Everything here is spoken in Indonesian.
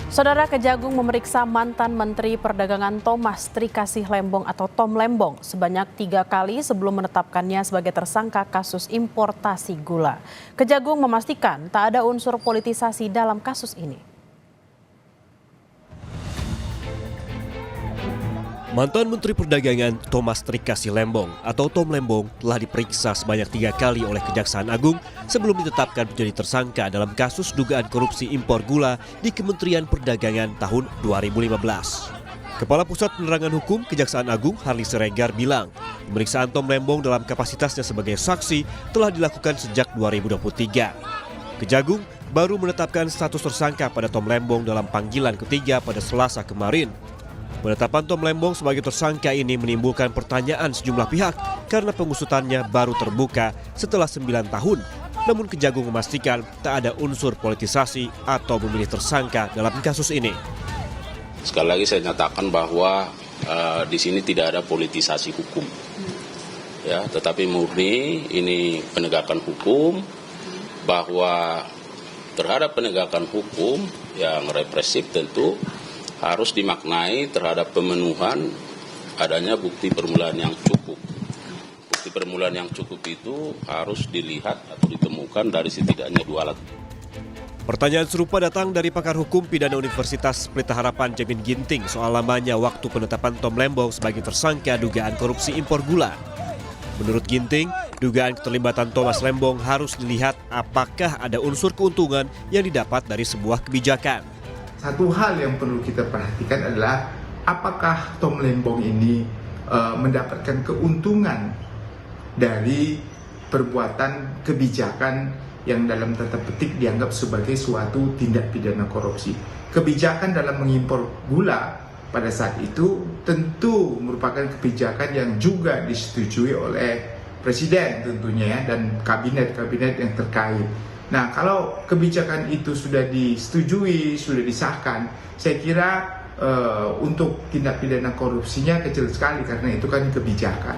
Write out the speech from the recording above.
Saudara, Kejagung memeriksa mantan Menteri Perdagangan Thomas Trikasih Lembong atau Tom Lembong sebanyak 3 kali sebelum menetapkannya sebagai tersangka kasus importasi gula. Kejagung memastikan tak ada unsur politisasi dalam kasus ini. Mantan Menteri Perdagangan Thomas Trikasih Lembong atau Tom Lembong telah diperiksa sebanyak 3 kali oleh Kejaksaan Agung sebelum ditetapkan menjadi tersangka dalam kasus dugaan korupsi impor gula di Kementerian Perdagangan tahun 2015. Kepala Pusat Penerangan Hukum Kejaksaan Agung Harli Siregar bilang, pemeriksaan Tom Lembong dalam kapasitasnya sebagai saksi telah dilakukan sejak 2023. Kejagung baru menetapkan status tersangka pada Tom Lembong dalam panggilan ketiga pada Selasa kemarin. Penetapan Tom Lembong sebagai tersangka ini menimbulkan pertanyaan sejumlah pihak karena pengusutannya baru terbuka setelah 9 tahun. Namun Kejagung memastikan tak ada unsur politisasi atau memilih tersangka dalam kasus ini. Sekali lagi saya nyatakan bahwa di sini tidak ada politisasi hukum, ya, tetapi murni ini penegakan hukum, bahwa terhadap penegakan hukum yang represif tentu harus dimaknai terhadap pemenuhan adanya bukti permulaan yang cukup. Bukti permulaan yang cukup itu harus dilihat atau ditemukan dari setidaknya 2 alat. Pertanyaan serupa datang dari pakar hukum pidana Universitas Pelita Harapan Jamin Ginting soal lamanya waktu penetapan Tom Lembong sebagai tersangka dugaan korupsi impor gula. Menurut Ginting, dugaan keterlibatan Thomas Lembong harus dilihat apakah ada unsur keuntungan yang didapat dari sebuah kebijakan. Satu hal yang perlu kita perhatikan adalah apakah Tom Lembong ini mendapatkan keuntungan dari perbuatan kebijakan yang dalam tanda petik dianggap sebagai suatu tindak pidana korupsi. Kebijakan dalam mengimpor gula pada saat itu tentu merupakan kebijakan yang juga disetujui oleh Presiden tentunya ya, dan kabinet-kabinet yang terkait. Nah, kalau kebijakan itu sudah disetujui, sudah disahkan, saya kira untuk tindak pidana korupsinya kecil sekali karena itu kan kebijakan.